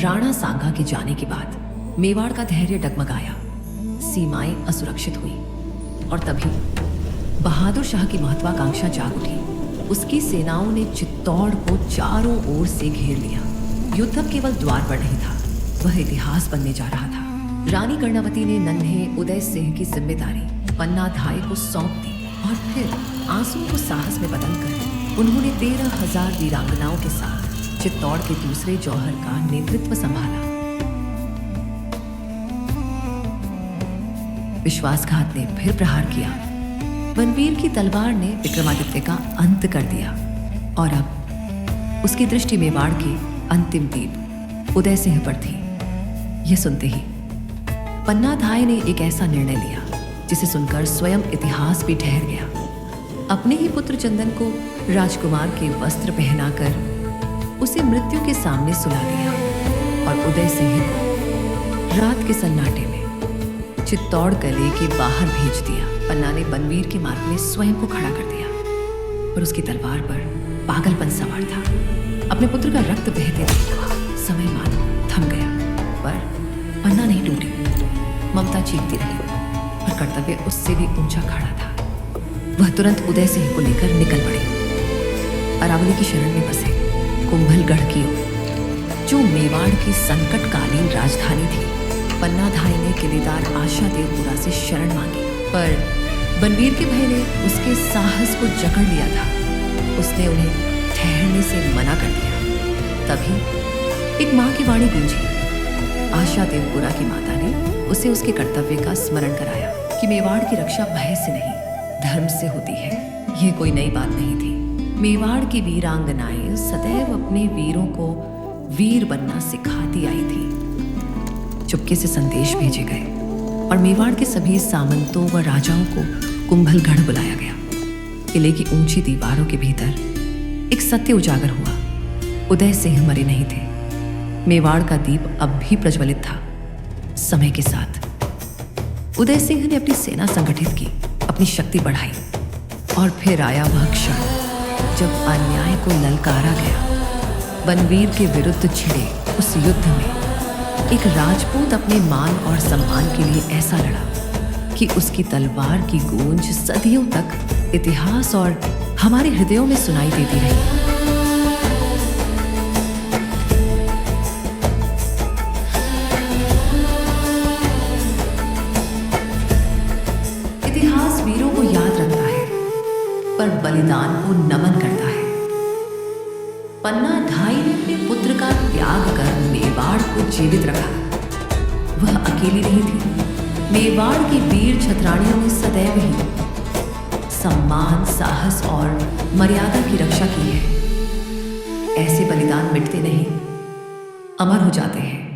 राणा सांगा के जाने के बाद मेवाड़ का धैर्य डगमगाया, सीमाएं असुरक्षित हुई और तभी बहादुर शाह की महत्वाकांक्षा जाग उठी। उसकी सेनाओं ने चित्तौड़ को चारों ओर से घेर लिया। युद्ध अब केवल द्वार पर नहीं था, वह इतिहास बनने जा रहा था। रानी कर्णावती ने नन्हे उदय सिंह की जिम्मेदारी पन्ना धाय को सौंप दी और फिर आंसुओं को साहस में बदलकर उन्होंने 13,000 वीरांगनाओं के साथ चित्तौड़ के दूसरे जौहर का नेतृत्व संभाला। विश्वासघात ने फिर प्रहार किया। बनवीर की तलवार ने विक्रमादित्य का अंत कर दिया और अब उसकी दृष्टि मेवाड़ के अंतिम दीप उदय सिंह पर थी। यह सुनते ही पन्ना धाय ने एक ऐसा निर्णय लिया जिसे सुनकर स्वयं इतिहास भी ठहर गया। अपने ही पुत्र चंदन को राजकुमार के वस्त्र पहनाकर उसे मृत्यु के सामने सुला दिया और उदय सिंह को रात के सन्नाटे में चित्तौड़ किले के बाहर भेज दिया। पन्ना ने बनवीर के मार्ग में स्वयं को खड़ा कर दिया और उसकी तलवार पर पागलपन सवार था। अपने पुत्र का रक्त बहते देख समय मानो थम गया, पर पन्ना नहीं टूटी। ममता चीखती रही और कर्तव्य उससे भी ऊंचा खड़ा था। वह तुरंत उदय सिंह को लेकर निकल पड़ी। अरावली की शरण में बसे कुंभलगढ़ की ओर, जो मेवाड़ की संकटकालीन राजधानी थी। पन्ना धाय ने किलेदार आशादेवपुरा से शरण मांगी, पर बनवीर के भय ने उसके साहस को जकड़ लिया था। उसने उन्हें ठहरने से मना कर दिया। तभी एक माँ की वाणी गूंजी। आशादेवपुरा की माता ने उसे उसके कर्तव्य का स्मरण कराया कि मेवाड़ की रक्षा भय से नहीं, धर्म से होती है। यह कोई नई बात नहीं थी। मेवाड़ की वीरांगनाएं सदैव अपने वीरों को वीर बनना सिखाती आई थी। चुपके से संदेश भेजे गए और मेवाड़ के सभी सामंतों व राजाओं को कुंभलगढ़ बुलाया गया। किले की ऊंची दीवारों के भीतर एक सत्य उजागर हुआ। उदय सिंह मरे नहीं थे। मेवाड़ का दीप अब भी प्रज्वलित था। समय के साथ उदय सिंह ने अपनी सेना संगठित की, अपनी शक्ति बढ़ाई और फिर आया वह क्षण जब अन्याय को ललकारा गया। बनवीर के विरुद्ध छिड़े उस युद्ध में एक राजपूत अपने मान और सम्मान के लिए ऐसा लड़ा कि उसकी तलवार की गूंज सदियों तक इतिहास और हमारे हृदयों में सुनाई देती रही। इतिहास वीरों को याद रखता है, पर बलिदान को नमन करता है। पन्ना धाय ने अपने पुत्र का त्याग कर मेवाड़ को जीवित रखा। वह अकेली नहीं थी। मेवाड़ की वीर छतरानियों ने सदैव ही सम्मान, साहस और मर्यादा की रक्षा की है। ऐसे बलिदान मिटते नहीं, अमर हो जाते हैं।